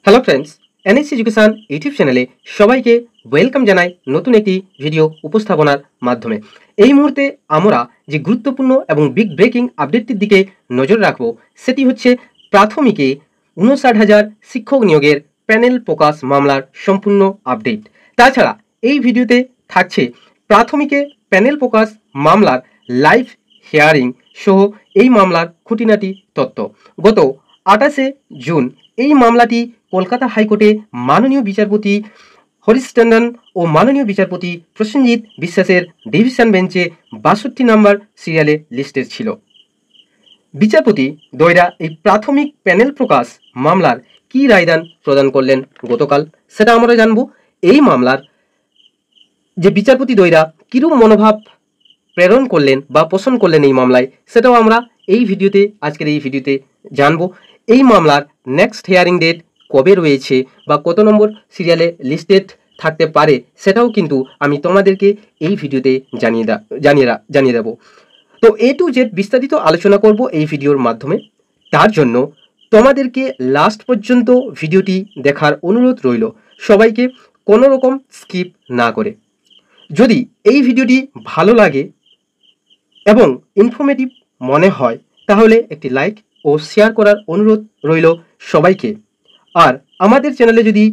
Hello friends, NS education YouTube চ্যানেলে সবাইকে welcome জানাই নতুন একটি ভিডিও উপস্থাপনার মাধ্যমে। এই মুহূর্তে আমরা যে গুরুত্বপূর্ণ এবং বিগ ব্রেকিং আপডেটটির দিকে নজর রাখব সেটি হচ্ছে প্রাথমিকে ৫৯,০০০ শিক্ষক নিয়োগের প্যানেল প্রকাশ মামলার সম্পূর্ণ আপডেট। তাছাড়া এই ভিডিওতে থাকছে প্রাথমিকে প্যানেল প্রকাশ মামলার লাইভ হিয়ারিং সহ এই মামলার খুঁটিনাটি তথ্য। গত ২৮শে জুন এই মামলাটি কলকাতা হাইকোর্টে মাননীয় বিচারপতি হরিশ টন্ডন ও মাননীয় বিচারপতি প্রসেনজিৎ বিশ্বাসের ডিভিশন বেঞ্চে ৬২ নম্বর সিরিয়ালে লিস্টেড ছিল। বিচারপতি দয়রা এই প্রাথমিক প্যানেল প্রকাশ মামলার কী রায়দান প্রদান করলেন গতকাল, সেটা আমরা জানব। এই মামলার যে বিচারপতি দয়রা কিরূপ মনোভাব প্রেরণ করলেন বা পোষণ করলেন এই মামলায়, সেটাও আমরা আজকের এই ভিডিওতে জানব। এই মামলার নেক্সট হিয়ারিং ডেট কবে রয়েছে বা কত নম্বর সিরিয়ালে লিস্টেড থাকতে পারে সেটাও কিন্তু আমি তোমাদেরকে এই ভিডিওতে জানিয়ে দেব। তো A to Z বিস্তারিত আলোচনা করব এই ভিডিওর মাধ্যমে। তার জন্য তোমাদেরকে লাস্ট পর্যন্ত ভিডিওটি দেখার অনুরোধ রইল, সবাইকে কোনো রকম স্কিপ না করে। যদি এই ভিডিওটি ভালো লাগে এবং ইনফরমেটিভ মনে হয় তাহলে একটি লাইক ও শেয়ার করার অনুরোধ রইল সবাইকে। আর আমাদের চ্যানেলে যদি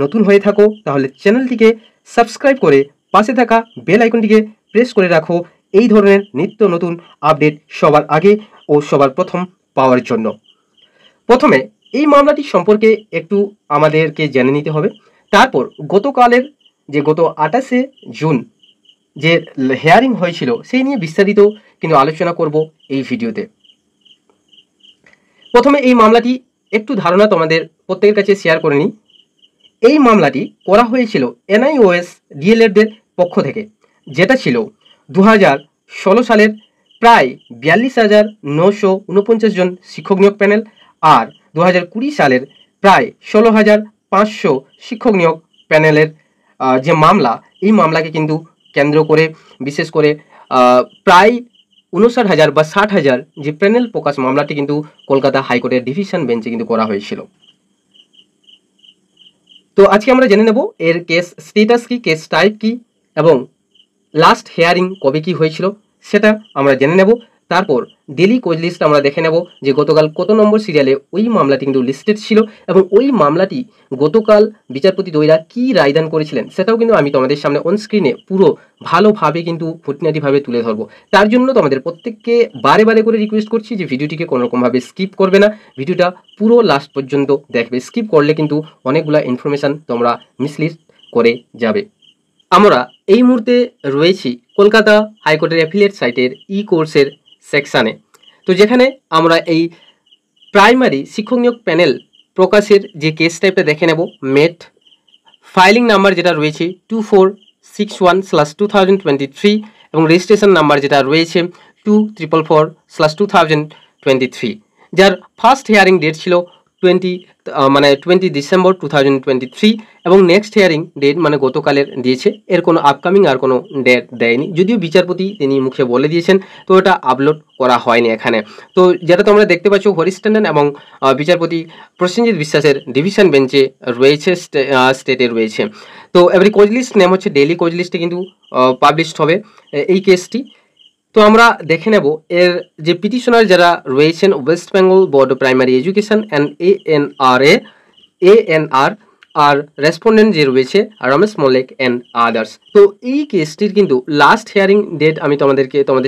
নতুন হয়ে থাকো তাহলে চ্যানেলটিকে সাবস্ক্রাইব করে পাশে থাকা বেল আইকনটিকে প্রেস করে রাখো এই ধরনের নিত্য নতুন আপডেট সবার আগে ও সবার প্রথম পাওয়ার জন্য। প্রথমে এই মামলাটি সম্পর্কে একটু আমাদেরকে জেনে নিতে হবে। তারপর গত ২৮শে জুন যে হিয়ারিং হয়েছিল সেই নিয়ে বিস্তারিত কিন্তু আলোচনা করব এই ভিডিওতে। প্রথমে এই মামলাটি একটু ধারণা তোমাদের প্রত্যেকের কাছে শেয়ার করে নিই। এই মামলাটি করা হয়েছিল NIOS DLEDদের পক্ষ থেকে, যেটা ছিল ২০১৬ সালের প্রায় ৪২,৯৪৯ জন শিক্ষক নিয়োগ প্যানেল আর ২০২০ সালের প্রায় ১৬,৫০০ শিক্ষক নিয়োগ প্যানেলের যে মামলা, এই মামলাকে কিন্তু কেন্দ্র করে বিশেষ করে প্রায় ৫৯,০০০ বা ৬০,০০০ যে প্যানেল প্রকাশ মামলাটি কিন্তু কলকাতা হাইকোর্টের ডিভিশন বেঞ্চে কিন্তু করা হয়েছিল। তো আজকে আমরা জেনে নেব এর কেস স্ট্যাটাস কি, কেস টাইপ কি এবং লাস্ট হিয়ারিং কবে কি হয়েছিল সেটা আমরা জেনে নেব। তারপর ডেলি কোজ লিস্ট আমরা দেখে নেব যে গতকাল কত নম্বর সিরিয়ালে ওই মামলাটি কিন্তু লিস্টেড ছিল এবং ওই মামলাটি গতকাল বিচারপতি দয়রা কী রায়দান করেছিলেন সেটাও কিন্তু আমি তোমাদের সামনে অন স্ক্রিনে পুরো ভালোভাবে কিন্তু খুঁটিনাটিভাবে তুলে ধরবো। তার জন্য তোমাদের প্রত্যেককে বারে বারে করে রিকোয়েস্ট করছি যে ভিডিওটিকে কোনোরকমভাবে স্কিপ করবে না, ভিডিওটা পুরো লাস্ট পর্যন্ত দেখবে। স্কিপ করলে কিন্তু অনেকগুলো ইনফরমেশান তোমরা মিসলিড করে যাবে। আমরা এই মুহূর্তে রয়েছি কলকাতা হাইকোর্টের অ্যাফিলিয়েট সাইটের কোর্সের সেকশানে। তো যেখানে আমরা এই প্রাইমারি শিক্ষক নিয়োগ প্যানেল প্রকাশের যে কেস টাইপটা দেখে নেব। মেট ফাইলিং নাম্বার যেটা রয়েছে 2461/2023 এবং রেজিস্ট্রেশন নাম্বার যেটা রয়েছে 2444/2023, যার ফার্স্ট হিয়ারিং ডেট ছিল 20 ডিসেম্বর 2023 এবং নেক্সট হিয়ারিং ডেট মানে গতকালের দিয়েছে। এর কোনো আপকামিং আর কোনো ডেট দেয়নি, যদিও বিচারপতি তিনি মুখে বলে দিয়েছেন, তো এটা আপলোড করা হয়নি এখানে। তো যেটা তোমরা দেখতে পাচ্ছ হরিশ টন্ডন এবং বিচারপতি প্রসেনজিৎ বিশ্বাসের ডিভিশন বেঞ্চে রয়েছে, স্টেটে রয়েছে। তো এবারে কোজ লিস্ট নেম হচ্ছে ডেলি কোজ লিস্টে কিন্তু পাবলিশড হবে এই কেসটি। তো আমরা দেখে নেব এর যে পিটিশনার যারা রয়েছেন West Bengal board of primary education and ANR আর রেসপন্ডেন্ট যে রয়েছে রমেশ মল্লিক অ্যান্ড আদার্স। তো এই কেসটির কিন্তু লাস্ট হিয়ারিং ডেট আমি তোমাদের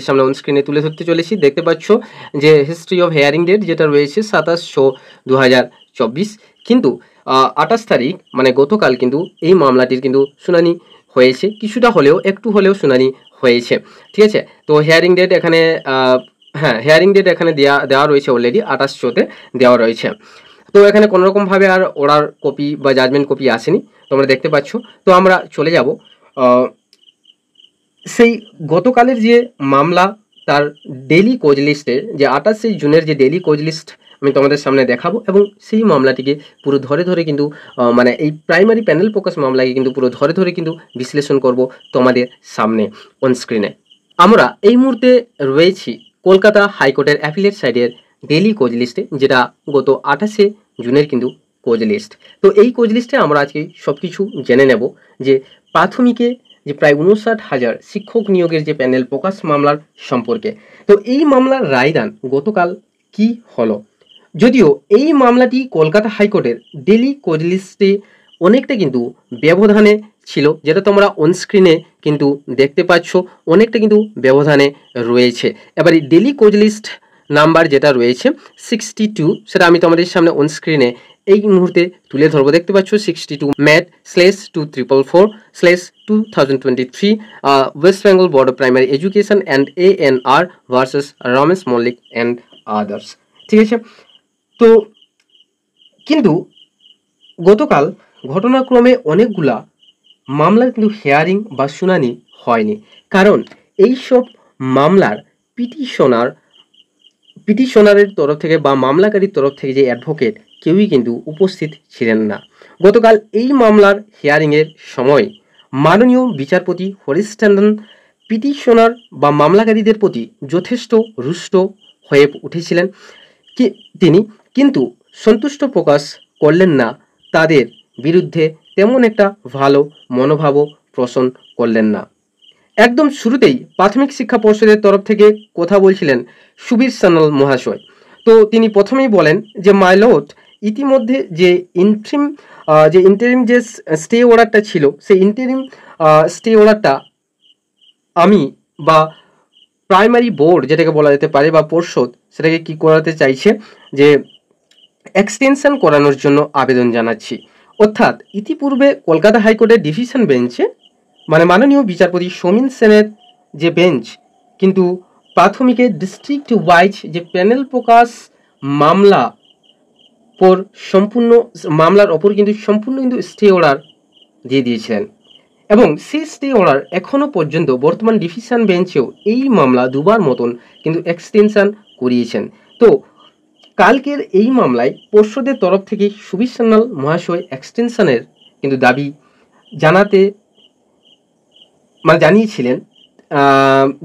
সামনে অন স্ক্রিনে তুলে ধরতে চলেছি। দেখতে পাচ্ছ যে হিস্ট্রি অফ হিয়ারিং ডেট যেটা রয়েছে 27/6/2024, কিন্তু 28 তারিখ মানে গতকাল কিন্তু এই মামলাটির কিন্তু শুনানি হয়েছে, কিছুটা হলেও একটু হলেও শুনানি হয়েছে, ঠিক আছে। তো হিয়ারিং ডেট এখানে হিয়ারিং ডেট এখানে দেওয়া রয়েছে, অলরেডি 28/6 দেওয়া রয়েছে। তো এখানে কোনোরকমভাবে আর অর্ডার কপি বা জাজমেন্ট কপি আসেনি, তোমরা দেখতে পাচ্ছ। তো আমরা চলে যাব সেই গতকালের যে মামলা তার ডেলি কোজ লিস্টে, যে 28 জুনের যে ডেলি কোজ লিস্ট আমি তোমাদের সামনে দেখাবো এবং সেই মামলাটিকে পুরো ধরে ধরে কিন্তু মানে এই প্রাইমারি প্যানেল প্রকাশ মামলাকে কিন্তু পুরো ধরে ধরে কিন্তু বিশ্লেষণ করব তোমাদের সামনে অন স্ক্রিনে। আমরা এই মুহূর্তে রয়েছি কলকাতা হাইকোর্টের অ্যাফিলিয়েট সাইটের ডেলি কোজ লিস্টে, যেটা গত 28 জুনের কিন্তু কোজ লিস্ট। তো এই কোজ লিস্টে আমরা আজকে সব কিছু জেনে নেব যে প্রাথমিকে যে প্রায় 59,000 শিক্ষক নিয়োগের যে প্যানেল প্রকাশ মামলার সম্পর্কে। তো এই মামলার রায়দান গতকাল কি হলো? যদিও এই মামলাটি কলকাতা হাইকোর্টের ডেলি কোজ লিস্টে অনেকটা কিন্তু ব্যবধানে ছিল, যেটা তোমরা অনস্ক্রিনে কিন্তু দেখতে পাচ্ছ, অনেকটা কিন্তু ব্যবধানে রয়েছে। এবার এই ডেলি কোজ লিস্ট নাম্বার যেটা রয়েছে 62, সেটা আমি তোমাদের সামনে অনস্ক্রিনে এই মুহূর্তে তুলে ধরবো। দেখতে পাচ্ছ 62 ম্যাট/2444/2023 west Bengal board of primary education and ANR versus Ramesh Mallick and others. ঠিক আছে, তো কিন্তু গতকাল ঘটনাক্রমে অনেকগুলা মামলার কিন্তু হিয়ারিং বা শুনানি হয়নি, কারণ এইসব মামলার পিটিশনারের তরফ থেকে বা মামলাকারীর তরফ থেকে যে অ্যাডভোকেট কেউই কিন্তু উপস্থিত ছিলেন না। গতকাল এই মামলার হিয়ারিংয়ের সময় মাননীয় বিচারপতি হরিশ ট্যান্ডন পিটিশনার বা মামলাকারীদের প্রতি যথেষ্ট রুষ্ট হয়ে উঠেছিলেন। তিনি কিন্তু সন্তুষ্ট প্রকাশ করলেন না, তাদের বিরুদ্ধে তেমন একটা ভালো মনোভাবও পোষণ করলেন না। একদম শুরুতেই প্রাথমিক শিক্ষা পর্ষদের তরফ থেকে কথা বলছিলেন সুবীর সান্যাল মহাশয়। তো তিনি প্রথমেই বলেন যে মাই লর্ড, ইতিমধ্যে যে ইন্টারিম যে স্টে অর্ডারটা ছিল, সেই ইন্টারিম স্টে অর্ডারটা আমি বা প্রাইমারি বোর্ড যেটাকে বলা যেতে পারে বা পর্ষদ, সেটাকে কি করাতে চাইছে যে এক্সটেনশন করানোর জন্য আবেদন জানাচ্ছি। অর্থাৎ ইতিপূর্বে কলকাতা হাইকোর্টের ডিভিশন বেঞ্চে মানে মাননীয় বিচারপতি সমীন সেনের যে বেঞ্চ কিন্তু প্রাথমিকের ডিস্ট্রিক্ট ওয়াইজ যে প্যানেল প্রকাশ মামলার ওপর কিন্তু সম্পূর্ণ কিন্তু স্টে অর্ডার দিয়ে দিয়েছিলেন, এবং সেই স্টে অর্ডার এখনও পর্যন্ত বর্তমান ডিভিশন বেঞ্চেও এই মামলা দুবার মতন কিন্তু এক্সটেনশন করিয়েছেন। তো কালকের এই মামলায় পর্ষদের তরফ থেকে সুবীর সান্যাল মহাশয় এক্সটেনশনের কিন্তু দাবি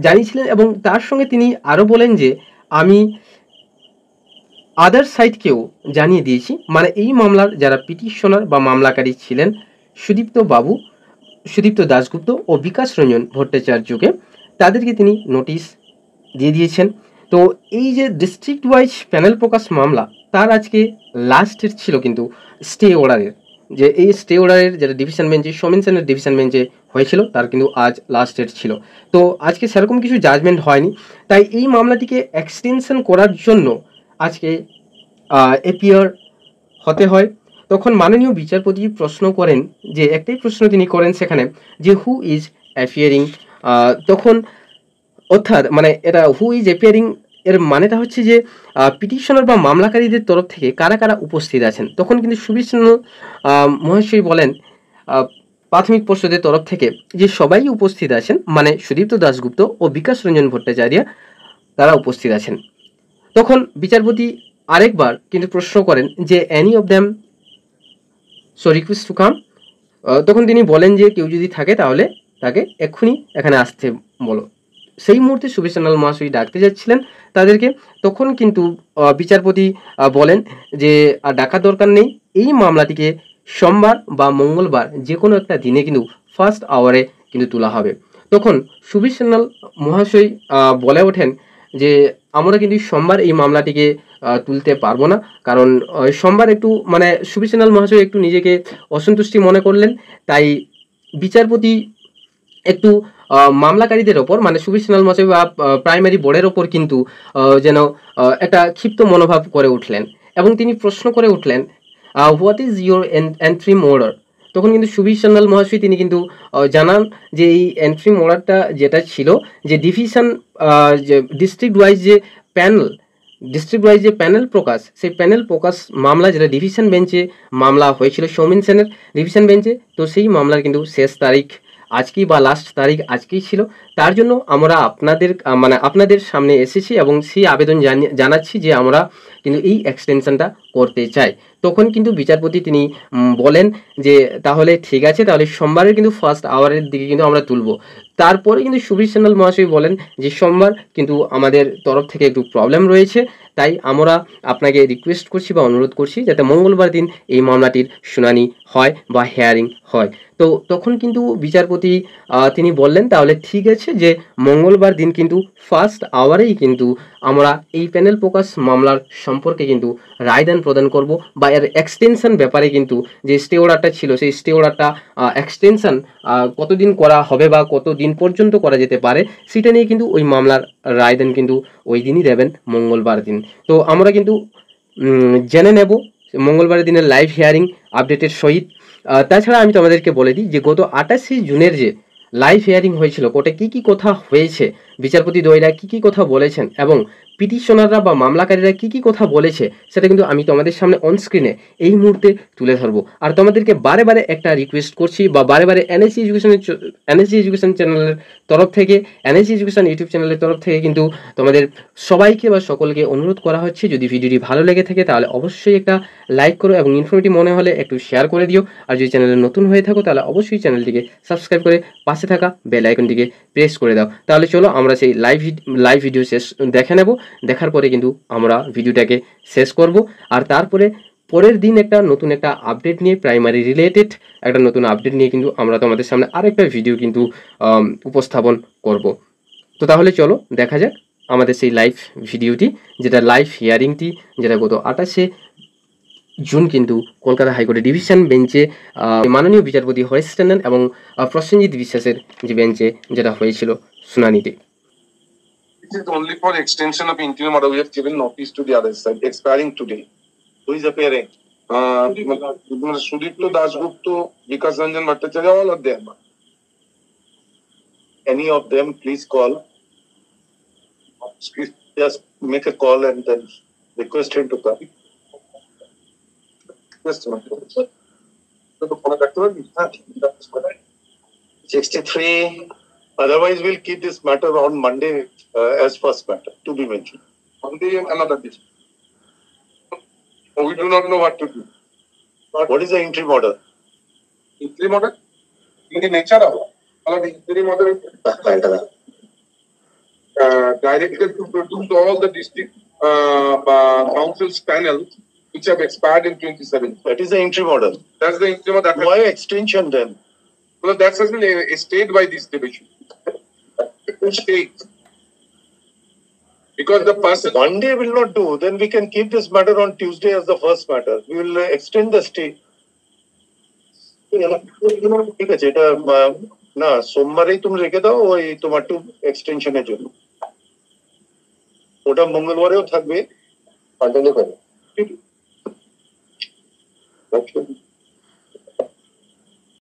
জানিয়েছিলেন এবং তার সঙ্গে তিনি আরও বলেন যে আমি আদার সাইডকেও জানিয়ে দিয়েছি, মানে এই মামলার যারা পিটিশনার বা মামলাকারী ছিলেন সুদীপ্ত দাশগুপ্ত ও বিকাশ রঞ্জন ভট্টাচার্যকে, তাদেরকে তিনি নোটিশ দিয়ে দিয়েছেন। তো এই যে ডিস্ট্রিক্ট ওয়াইজ প্যানেল প্রকাশ মামলা, তার আজকে লাস্ট ডেট ছিল কিন্তু স্টে অর্ডারের, যে এই স্টে অর্ডারের যেটা ডিভিশন বেঞ্চে সমীন সেনের ডিভিশন বেঞ্চে হয়েছিল, তার কিন্তু আজ লাস্ট ডেট ছিল। তো আজকে সেরকম কিছু জাজমেন্ট হয়নি, তাই এই মামলাটিকে এক্সটেনশন করার জন্য আজকে অ্যাপিয়ার হতে হয়। তখন মাননীয় বিচারপতি প্রশ্ন করেন, যে একটাই প্রশ্ন তিনি করেন সেখানে, যে হু ইজ অ্যাপিয়ারিং, তখন অর্থাৎ মানে এটা হু ইজ অ্যাপিয়ারিং এর মানেটা হচ্ছে যে পিটিশনার বা মামলাকারীদের তরফ থেকে কারা কারা উপস্থিত আছেন। তখন কিন্তু সুবীর সান্যাল মহাশয় বলেন প্রাথমিক পর্ষদের তরফ থেকে যে সবাই উপস্থিত আছেন, মানে সুদীপ্ত দাশগুপ্ত ও বিকাশ রঞ্জন ভট্টাচার্য তারা উপস্থিত আছেন। তখন বিচারপতি আরেকবার কিন্তু প্রশ্ন করেন যে any of them request to come. তখন তিনি বলেন যে কেউ যদি থাকে তাহলে তাকে এক্ষুনি এখানে আসতে বলো। সেই মুহূর্তে সুবীর সান্যাল মহাশয় ডাকতে যাচ্ছিলেন তাদেরকে, তখন কিন্তু বিচারপতি বলেন যে ডাকার দরকার নেই, এই মামলাটিকে সোমবার বা মঙ্গলবার যে কোনো একটা দিনে কিন্তু ফার্স্ট আওয়ারে কিন্তু তোলা হবে। তখন সুবীর সান্যাল মহাশয় বলে ওঠেন যে আমরা কিন্তু সোমবার এই মামলাটিকে তুলতে পারবো না, কারণ সোমবার একটু মানে সুবীর সান্যাল মহাশয় একটু নিজেকে অসন্তুষ্টি মনে করলেন, তাই বিচারপতি একটু মামলাকারীদের ওপর মানে সুবীর সান্যাল মহাশয় বা প্রাইমারি বোর্ডের ওপর কিন্তু যেন একটা ক্ষিপ্ত মনোভাব করে উঠলেন, এবং তিনি প্রশ্ন করে উঠলেন হোয়াট ইজ ইউর এন্ট্রিম অর্ডার। তখন কিন্তু সুবীর সান্যাল মহাশয় তিনি কিন্তু জানান যে এই এন্ট্রিম অর্ডারটা যেটা ছিল, যে ডিভিশন যে ডিস্ট্রিক্ট ওয়াইজ যে প্যানেল প্রকাশ, সেই প্যানেল প্রকাশ মামলা যেটা ডিভিশন বেঞ্চে মামলা হয়েছিল সমীন সেনের ডিভিশন বেঞ্চে, তো সেই মামলার কিন্তু শেষ তারিখ আজকেই বা লাস্ট তারিখ আজকেই ছিল। তার জন্য আমরা আপনাদের সামনে এসেছি এবং সেই আবেদন জানাচ্ছি যে আমরা কিন্তু এই এক্সটেনশনটা করতে চাই। তখন কিন্তু বিচারপতি তিনি বলেন যে তাহলে ঠিক আছে, তাহলে সোমবারের কিন্তু ফার্স্ট আওয়ারের দিকে কিন্তু আমরা তুলব। তারপরে কিন্তু সুবীর সান্যাল মহাশয় বলেন যে সোমবার কিন্তু আমাদের তরফ থেকে একটু প্রবলেম রয়েছে, তাই আমরা আপনাকে রিকোয়েস্ট করছি বা অনুরোধ করছি যাতে মঙ্গলবার দিন এই মামলাটির শুনানি হয় বা হিয়ারিং হয়। তো তখন কিন্তু বিচারপতি তিনি বললেন তাহলে ঠিক আছে যে মঙ্গলবার দিন কিন্তু ফার্স্ট আওয়ারেই কিন্তু আমরা এই প্যানেল প্রকাশ মামলার সম্পর্কে কিন্তু রায়দান প্রদান করব বা এর এক্সটেনশন ব্যাপারে কিন্তু যে স্টে অর্ডারটা ছিল সেই স্টে অর্ডারটা এক্সটেনশন কতদিন করা হবে বা কতদিন পর্যন্ত করা যেতে পারে সেটা নিয়ে কিন্তু ওই মামলার রায়দান কিন্তু ওই দিনই দেবেন মঙ্গলবার দিন। তো আমরা কিন্তু জেনে নেব মঙ্গলবারের দিনের লাইভ হিয়ারিং আপডেটের সহিত। তাছাড়া আমি তোমাদেরকে বলে দিই যে গত 28 জুনের যে লাইভ হিয়ারিং হয়েছিল কোর্টে কী কী কথা হয়েছে, বিচারপতি দ্বয়রা কী কী কথা বলেছেন এবং পিটিশনাররা বা মামলাকারীরা কী কী কথা বলেছে সেটা কিন্তু আমি তোমাদের সামনে অন স্ক্রিনে এই মুহূর্তে তুলে ধরবো। আর তোমাদেরকে বারে বারে একটা রিকোয়েস্ট করছি বা বারে বারে এনএসসি এডুকেশন চ্যানেলের তরফ থেকে, এনএসসি এডুকেশন ইউটিউব চ্যানেলের তরফ থেকে কিন্তু তোমাদের সবাইকে বা সকলকে অনুরোধ করা হচ্ছে যদি ভিডিওটি ভালো লেগে থাকে তাহলে অবশ্যই একটা লাইক করো এবং ইনফরমেটিভ মনে হলে একটু শেয়ার করে দিও। আর যদি চ্যানেলে নতুন হয়ে থাকো তাহলে অবশ্যই চ্যানেলটিকে সাবস্ক্রাইব করে পাশে থাকা বেল আইকনটিকে প্রেস করে দাও। তাহলে চলো আমরা সেই লাইভ ভিডিও শেষ দেখে নেব। দেখার পরে কিন্তু আমরা ভিডিওটাকে শেষ করব। আর তারপরে পরের দিন একটা নতুন একটা আপডেট নিয়ে প্রাইমারি রিলেটেড একটা নতুন আপডেট নিয়ে কিন্তু আমরা তোমাদের সামনে আরেকটা ভিডিও কিন্তু উপস্থাপন করব। তো তাহলে চলো দেখা যাক আমাদের সেই লাইভ ভিডিওটি, যেটা লাইভ হিয়ারিংটি, যেটা গত 28 জুন কিন্তু কলকাতা হাইকোর্টের ডিভিশন বেঞ্চে মাননীয় বিচারপতি হরেশ ট্যান্ডন এবং প্রসেনজিৎ বিশ্বাসের যে বেঞ্চে যেটা হয়েছিল শুনানিতে। This is only for extension of interim order. We have given notice to the other side, expiring today. Who is appearing? Sudipto Dasgupta, Vikas Ranjan Bhattacharya, all of them. Any of them, please call. Just make a call and then request him to come. Just a minute. 63. Otherwise, we'll keep this matter on Monday as first matter to be mentioned. Monday and another day. We do not know what to do. What is the interim order? Interim order? In the nature of the interim order is directed to produce all the district council's panels which have expired in 27. That is the interim order. That's the interim order. Why extension then? Well, that's a state by this division. State. Because the person one day will not do, then we can keep this matter on Tuesday as the first matter. We will extend the stay. ঠিক আছে, এটা না সোমবারেই তুমি রেখে দাও ওই তোমার two এক্সটেনশনের জন্য, ওটা মঙ্গলবারেও থাকবে কন্টিনিউ করো।